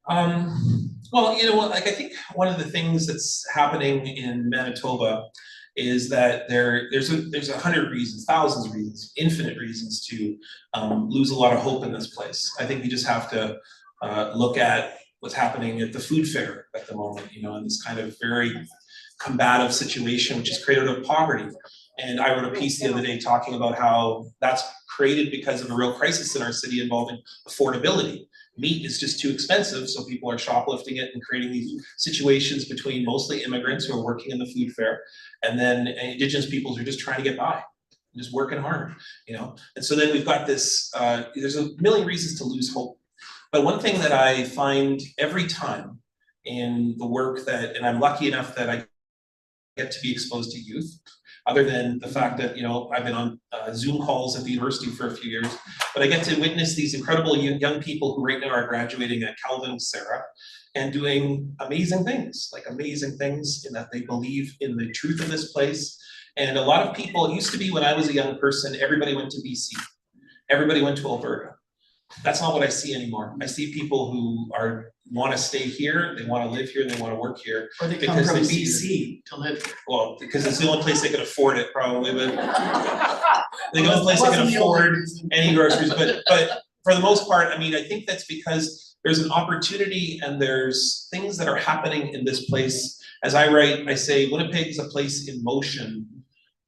Well, I think one of the things that's happening in Manitoba is that there's 100 reasons, thousands of reasons, infinite reasons to lose a lot of hope in this place. I think we just have to look at what's happening at the food fair at the moment, in this kind of very combative situation, which is created out of poverty. And I wrote a piece the other day talking about how that's created because of a real crisis in our city involving affordability. meat is just too expensive, so people are shoplifting it and creating these situations between mostly immigrants who are working in the food fair, and then Indigenous peoples are just trying to get by, just working hard, you know? And so then we've got this, there's a million reasons to lose hope. But one thing that I find every time in the work that, and I'm lucky enough that I get to be exposed to youth, other than the fact that, you know, I've been on Zoom calls at the university for a few years, but I get to witness these incredible young people who right now are graduating at Calvin Sarah and doing amazing things in that they believe in the truth of this place. And a lot of people, it used to be when I was a young person, everybody went to BC, everybody went to Alberta. That's not what I see anymore. I see people who want to stay here, they want to live here, they want to work here. Or they come from BC to live here. Well, because it's the only place they can afford it, probably, but the only place they can afford any groceries, but for the most part, I mean, I think that's because there's an opportunity and there's things that are happening in this place. As I write, I say Winnipeg is a place in motion,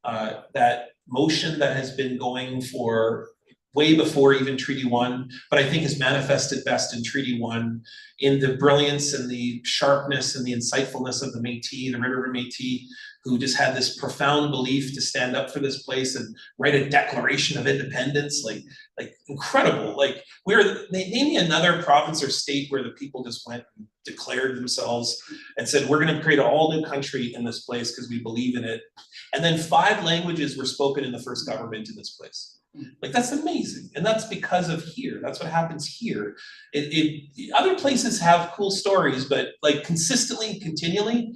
that motion that has been going for way before even Treaty 1, but I think is manifested best in Treaty 1 in the brilliance and the sharpness and the insightfulness of the Métis, the River Métis, who just had this profound belief to stand up for this place and write a declaration of independence, like incredible. Like name me another province or state where the people just went and declared themselves and said, we're gonna create an all new country in this place because we believe in it. And then 5 languages were spoken in the first government in this place. Like, that's amazing. And that's because of here. That's what happens here. Other places have cool stories, but like consistently, continually,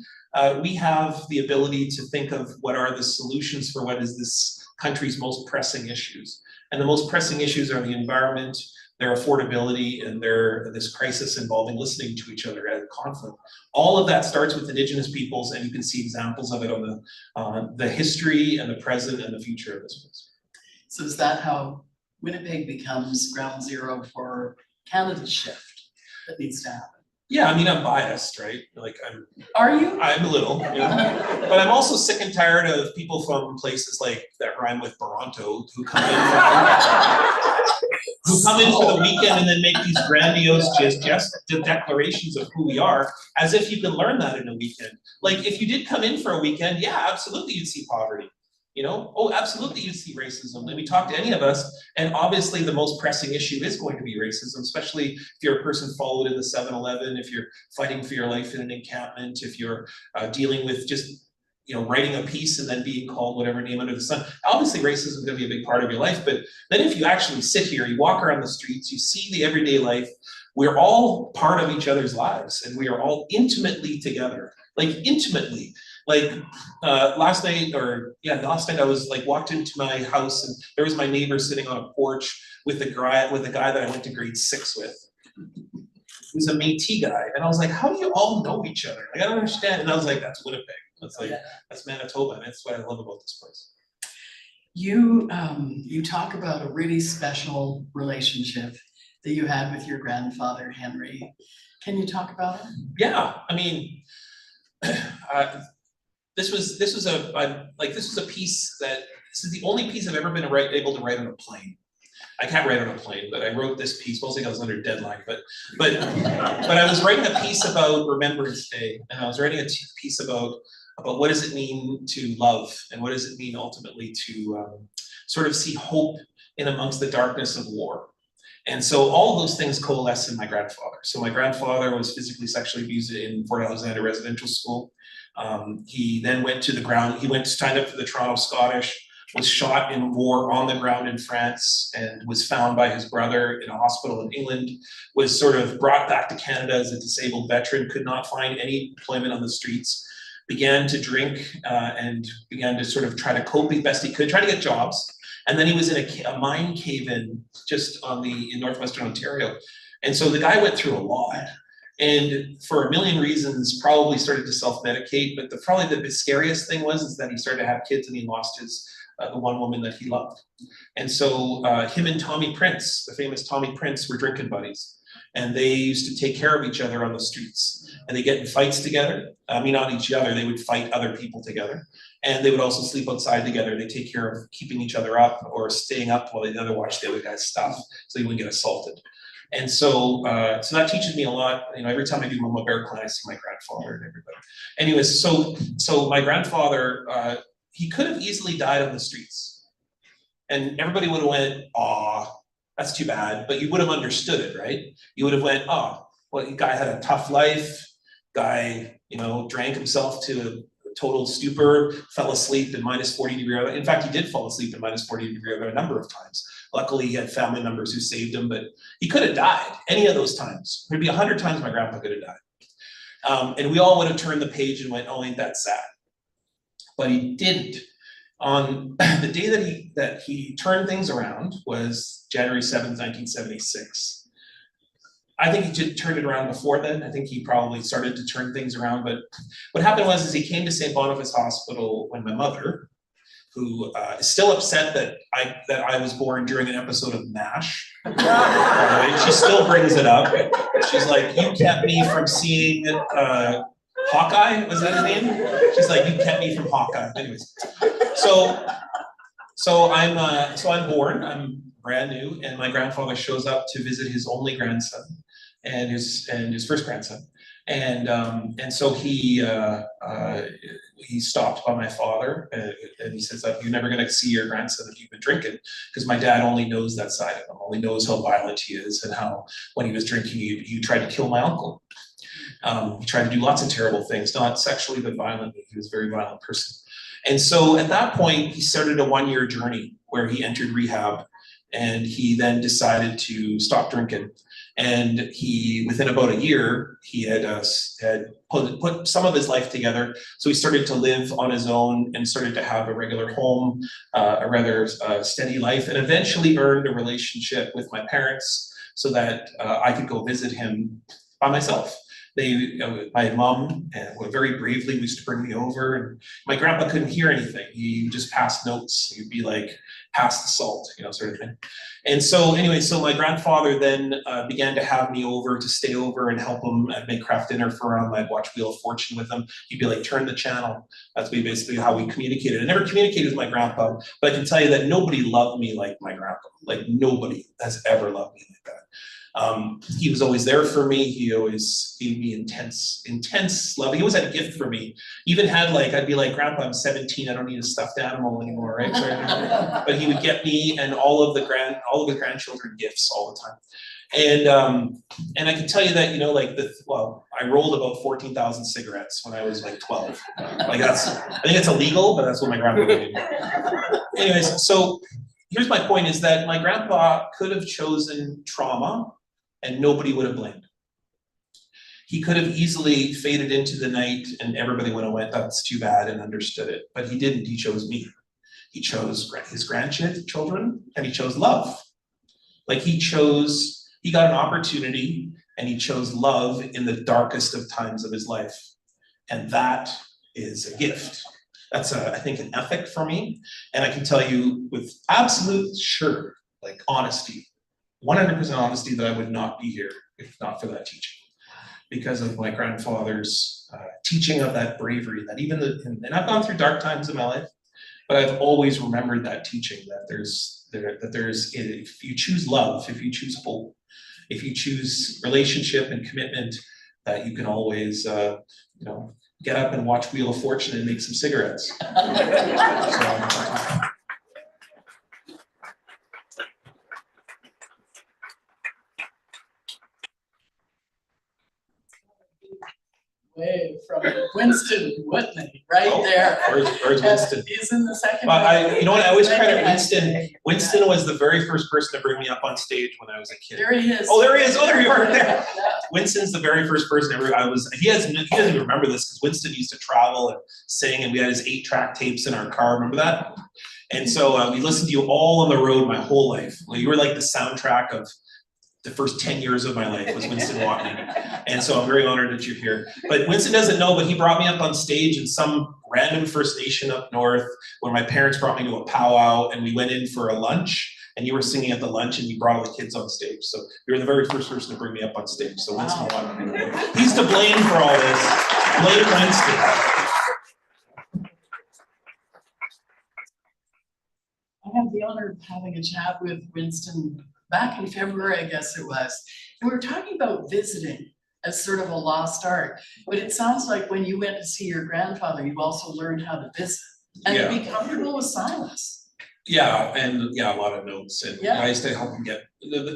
we have the ability to think of what are the solutions for what is this country's most pressing issues. And the most pressing issues are the environment, their affordability, and this crisis involving listening to each other at a conflict. All of that starts with Indigenous peoples, and you can see examples of it on the history and the present and the future of this place. So is that how Winnipeg becomes ground zero for Canada's shift that needs to happen? Yeah, I mean, I'm biased, right? Like Are you? I'm a little, yeah. But I'm also sick and tired of people from places like that rhyme with Toronto who come in for the weekend and then make these grandiose just declarations of who we are, as if you can learn that in a weekend. Like, if you did come in for a weekend, yeah, absolutely you'd see poverty. You know, oh, absolutely you'd see racism. Let me talk to any of us, and obviously the most pressing issue is going to be racism, especially if you're a person followed in the 7-Eleven, if you're fighting for your life in an encampment, if you're dealing with just, you know, writing a piece and then being called whatever name under the sun. Obviously racism is going to be a big part of your life, but then if you actually sit here, you walk around the streets, you see the everyday life, we're all part of each other's lives, and we are all intimately together, like intimately. Like last night I was like walked into my house and there was my neighbor sitting on a porch with a guy that I went to grade 6 with. He was a Métis guy, and I was like, how do you all know each other? Like, I don't understand. And I was like, that's Winnipeg. That's like, that's Manitoba, and that's what I love about this place. You talk about a really special relationship that you had with your grandfather, Henry. Can you talk about it? Yeah, I mean, this was a piece that, this is the only piece I've ever been able to write on a plane. I can't write on a plane, but I wrote this piece, mostly I was under deadline, but I was writing a piece about Remembrance Day, and I was writing a piece about what does it mean to love, and what does it mean ultimately to sort of see hope in amongst the darkness of war. And so all of those things coalesce in my grandfather. So my grandfather was physically sexually abused in Fort Alexander Residential School. He then went to the ground, he went to stand up for the Toronto Scottish, was shot in war on the ground in France, and was found by his brother in a hospital in England, was sort of brought back to Canada as a disabled veteran, could not find any employment on the streets, began to drink and began to sort of try to cope as best he could, try to get jobs. And then he was in a mine cave-in just in northwestern Ontario. And so the guy went through a lot. And for a million reasons, probably started to self-medicate, but probably the scariest thing is that he started to have kids and he lost the one woman that he loved. And so him and Tommy Prince, the famous Tommy Prince, were drinking buddies. And they used to take care of each other on the streets. And they get in fights together. I mean, not each other, they would fight other people together. And they would also sleep outside together. They take care of keeping each other up or staying up while the other watched the other guy's stuff so he wouldn't get assaulted. And so, so that teaches me a lot. You know, every time I do Mama Bear Clan, I see my grandfather and everybody. Anyways, so my grandfather, he could have easily died on the streets. And everybody would have went, aw, that's too bad. But you would have understood it, right? You would have went, oh, well, the guy had a tough life. Guy, you know, drank himself to a total stupor, fell asleep in -40-degree weather. In fact, he did fall asleep in -40-degree weather a number of times. Luckily, he had family members who saved him, but he could have died any of those times. There'd be 100 times my grandpa could have died. And we all would have turned the page and went, oh, ain't that sad? But he didn't. On the day that he turned things around was January 7th, 1976. I think he just turned it around before then. I think he probably started to turn things around. But what happened was he came to St. Boniface Hospital when my mother, who is still upset that I was born during an episode of MASH. She still brings it up. She's like, you kept me from seeing Hawkeye, was that his name? She's like, you kept me from Hawkeye. Anyways, so I'm born, I'm brand new, and my grandfather shows up to visit his only grandson and his first grandson. And so he stopped by my father and he says that you're never going to see your grandson if you've been drinking, because my dad only knows that side of him, only knows how violent he is and how when he was drinking he tried to kill my uncle. He tried to do lots of terrible things, not sexually but violently. He was a very violent person. And so at that point he started a 1-year journey where he entered rehab, and he then decided to stop drinking. And he, within about a year, he had put some of his life together. So he started to live on his own and started to have a regular home, a rather steady life, and eventually earned a relationship with my parents so that I could go visit him by myself. My mom very bravely used to bring me over, and my grandpa couldn't hear anything. He just passed notes. He'd be like, pass the salt, you know, sort of thing. And so anyway, so my grandfather then began to have me over to stay over and help him make craft dinner for him. I'd watch Wheel of Fortune with him. He'd be like, turn the channel. That's basically how we communicated. I never communicated with my grandpa, but I can tell you that nobody loved me like my grandpa. Like nobody has ever loved me like that. He was always there for me. He always gave me intense love. He always had a gift for me. Even had like, I'd be like, Grandpa, I'm 17. I don't need a stuffed animal anymore, right? But he would get me and all of the grandchildren gifts all the time. And I can tell you that, you know, like I rolled about 14,000 cigarettes when I was like 12. Like I think it's illegal, but that's what my grandpa did. Anyways, so here's my point, is that my grandpa could have chosen trauma and nobody would have blamed. He could have easily faded into the night and everybody would have went, that's too bad, and understood it. But he didn't. He chose me. He chose his grandchildren, and he chose love. Like he got an opportunity and he chose love in the darkest of times of his life. And that is a gift. That's I think an ethic for me. And I can tell you with absolute honesty, 100% honesty, that I would not be here if not for that teaching. Because of my grandfather's teaching of that bravery, that even and I've gone through dark times in my life, but I've always remembered that teaching, that there's, if you choose love, if you choose hope, if you choose relationship and commitment, that you can always, get up and watch Wheel of Fortune and make some cigarettes. Wave from Winston Whitney, right there. Where's Winston? He's in the second. You know what? I always credit Winston. Winston was the very first person to bring me up on stage when I was a kid. There he is. Oh, there he is. Oh, there you are. There. Yeah. Winston's the very first person ever. He doesn't even remember this because Winston used to travel and sing, and we had his 8-track tapes in our car. Remember that? And so we listened to you all on the road my whole life. Well, you were like the soundtrack of the first 10 years of my life was Winston Watney. And so I'm very honored that you're here. But Winston doesn't know, but he brought me up on stage in some random First Nation up north when my parents brought me to a powwow, and we went in for a lunch, and you were singing at the lunch and you brought all the kids on stage. So you were the very first person to bring me up on stage. So Winston Watney, he's to blame for all this. Blame Winston. I have the honor of having a chat with Winston back in February, I guess it was. And we were talking about visiting as sort of a lost art. But it sounds like when you went to see your grandfather, you also learned how to visit and to be comfortable with silence. Yeah, and yeah, a lot of notes, and Yeah. I used to help him get.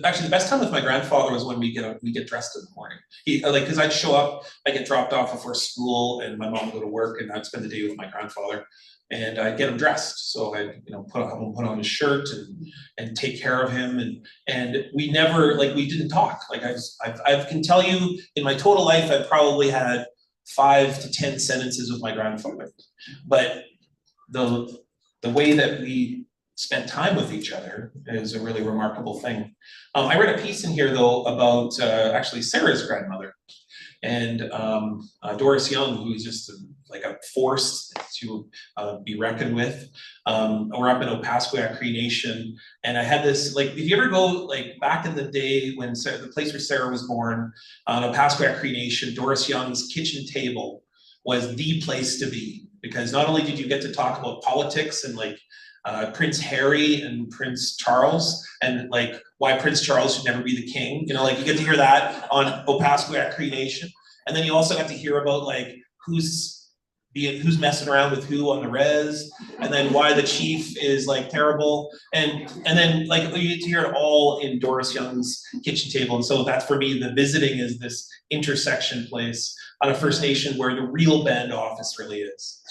Actually, the best time with my grandfather was when we get dressed in the morning. He like because I'd show up, I get dropped off before school, and my mom would go to work, and I'd spend the day with my grandfather, and I'd get him dressed. So I'd put on his shirt and take care of him, and we never we didn't talk. Like I can tell you in my total life, I've probably had 5 to 10 sentences with my grandfather, but the way that we spent time with each other is a really remarkable thing. I read a piece in here though about actually Sarah's grandmother, and Doris Young, who's just a force to be reckoned with. We're up in Opaskwayak Cree Nation, and I had this if you ever go back in the day when the place where Sarah was born, Opaskwayak Cree Nation, Doris Young's kitchen table was the place to be, because not only did you get to talk about politics and Prince Harry and Prince Charles, and why Prince Charles should never be the king. You get to hear that on Opaskwayak Cree Nation, and then you also got to hear about who's messing around with who on the res, and then why the chief is terrible, and then you get to hear it all in Doris Young's kitchen table. And so that's for me, the visiting is this intersection place on a First Nation where the real band office really is.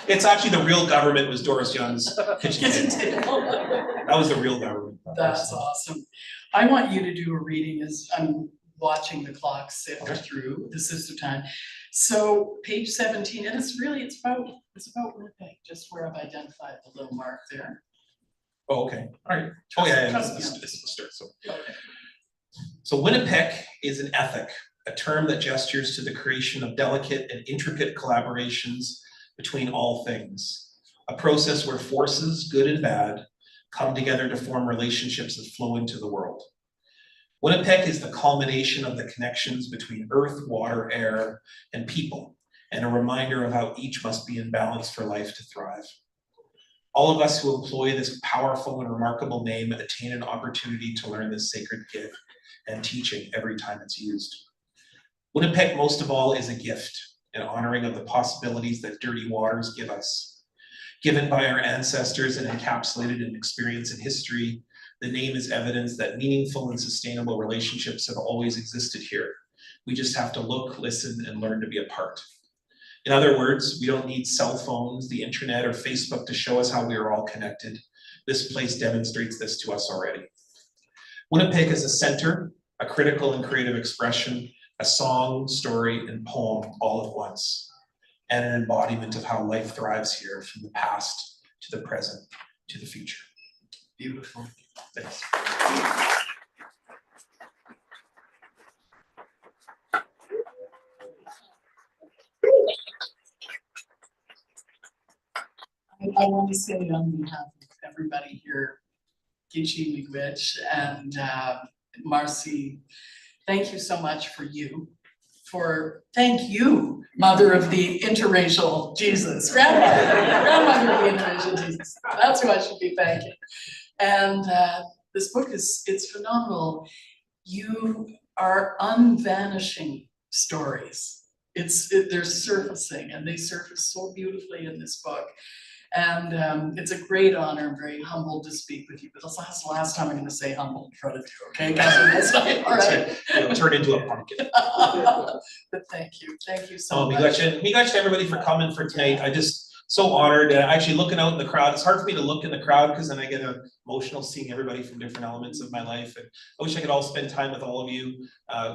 It's actually the real government was Doris Young's kitchen table. That was the real government. That's awesome. I want you to do a reading as I'm watching the clock sift through the system time. So page 17, and it's about Winnipeg, just where I've identified the little mark there. Oh, okay. All right. Oh yeah, it's the start. So Wînipêk is an ethic, a term that gestures to the creation of delicate and intricate collaborations between all things, a process where forces, good and bad, come together to form relationships that flow into the world. Wînipêk is the culmination of the connections between earth, water, air, and people, and a reminder of how each must be in balance for life to thrive. All of us who employ this powerful and remarkable name attain an opportunity to learn this sacred gift and teaching every time it's used. Wînipêk, most of all, is a gift, an honoring of the possibilities that dirty waters give us. Given by our ancestors and encapsulated in experience and history, the name is evidence that meaningful and sustainable relationships have always existed here. We just have to look, listen, and learn to be a part. In other words, we don't need cell phones, the internet, or Facebook to show us how we are all connected. This place demonstrates this to us already. Wînipêk is a center, a critical and creative expression, a song, story, and poem all at once, and an embodiment of how life thrives here from the past to the present to the future. Beautiful. Thanks. I want to say on behalf of everybody here, Gichi Miigwech and Marcy, thank you so much thank you, mother of the interracial Jesus, grandmother of the interracial Jesus. That's who I should be thanking. And this book it's phenomenal. You are unvanishing stories. They're surfacing, and they surface so beautifully in this book. And it's a great honor. I'm very humbled to speak with you. But that's the last time I'm going to say humble in front of you, okay? All right. It'll turn into a pumpkin. But thank you so much. Miigwech to everybody for coming for tonight. I just so honored. Actually, looking out in the crowd, it's hard for me to look in the crowd because then I get emotional seeing everybody from different elements of my life. And I wish I could all spend time with all of you.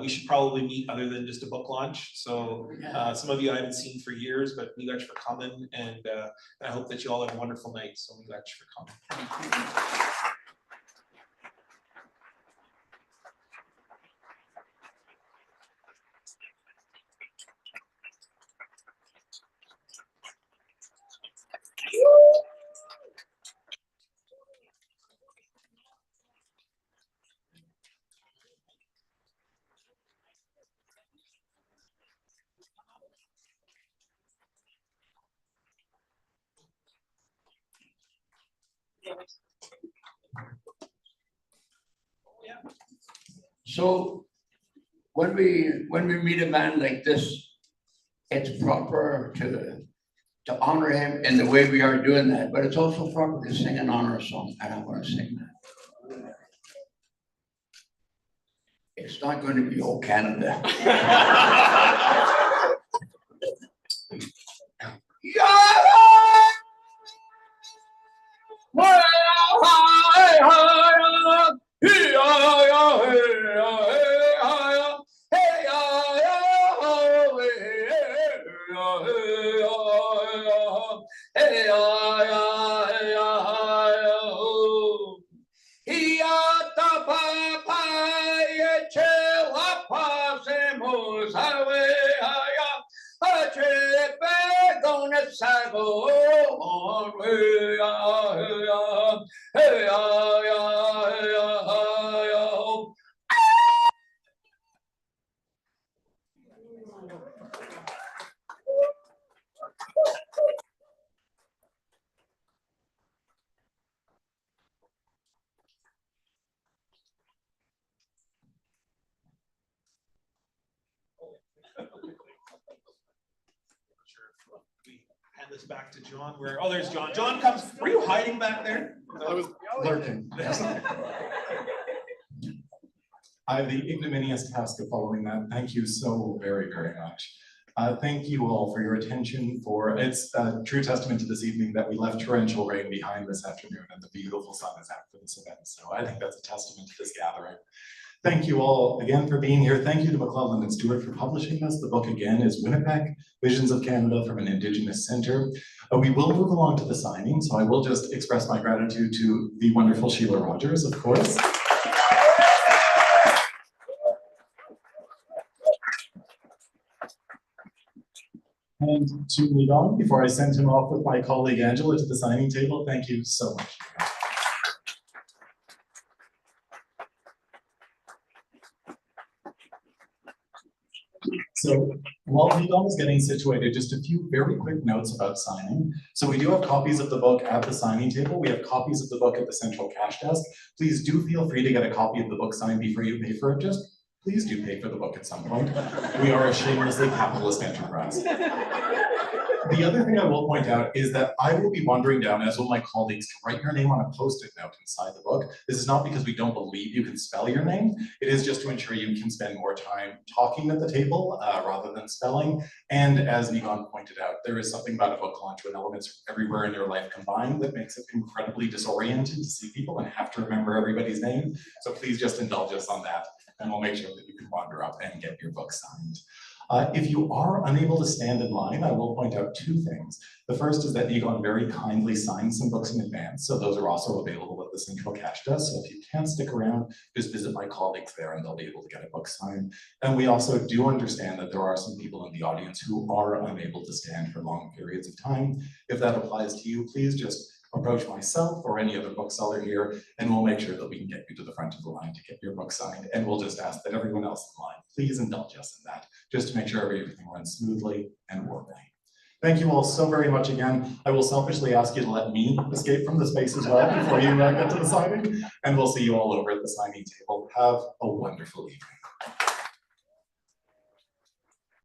We should probably meet other than just a book launch. So some of you I haven't seen for years, but Miigwech for coming, and I hope that you all have a wonderful night. So Miigwech for coming. So when we meet a man like this, it's proper to honor him in the way we are doing that, but it's also proper to sing an honor song, and I'm going to sing that. It's not going to be "Oh Canada." Hand this back to John. Oh, there's John. John comes. Were you hiding back there? I was lurking. I have the ignominious task of following that. Thank you so very, very much. Thank you all for your attention. It's a true testament to this evening that we left torrential rain behind this afternoon and the beautiful sun is out for this event. So I think that's a testament to this gathering. Thank you all again for being here. Thank you to McClelland Stewart for publishing this. The book again is Wînipêk, Visions of Canada from an Indigenous Centre. We will move along to the signing, so I will just express my gratitude to the wonderful Shelagh Rogers, of course. And to Niigaan, before I send him off with my colleague Angela to the signing table, thank you so much. So while Niigaan is getting situated, just a few very quick notes about signing. So we do have copies of the book at the signing table. We have copies of the book at the central cash desk. Please do feel free to get a copy of the book signed before you pay for it. Just please do pay for the book at some point. We are a shamelessly capitalist enterprise. The other thing I will point out is that I will be wandering down, as will my colleagues, to write your name on a Post-it note inside the book. This is not because we don't believe you can spell your name. It is just to ensure you can spend more time talking at the table rather than spelling. And as Niigaan pointed out, there is something about a book launch when elements everywhere in your life combined that makes it incredibly disoriented to see people and have to remember everybody's name. So please just indulge us on that, and we'll make sure that you can wander up and get your book signed. If you are unable to stand in line, I will point out two things. The first is that Niigaan very kindly signed some books in advance, so those are also available at the central cash desk. So if you can't stick around, just visit my colleagues there and they'll be able to get a book signed. And we also do understand that there are some people in the audience who are unable to stand for long periods of time. If that applies to you, please just approach myself or any other bookseller here, and we'll make sure that we can get you to the front of the line to get your book signed. And we'll just ask that everyone else in line, please indulge us in that, just to make sure everything runs smoothly and warmly. Thank you all so very much again. I will selfishly ask you to let me escape from the space as well before you get to the signing, and we'll see you all over at the signing table. Have a wonderful evening.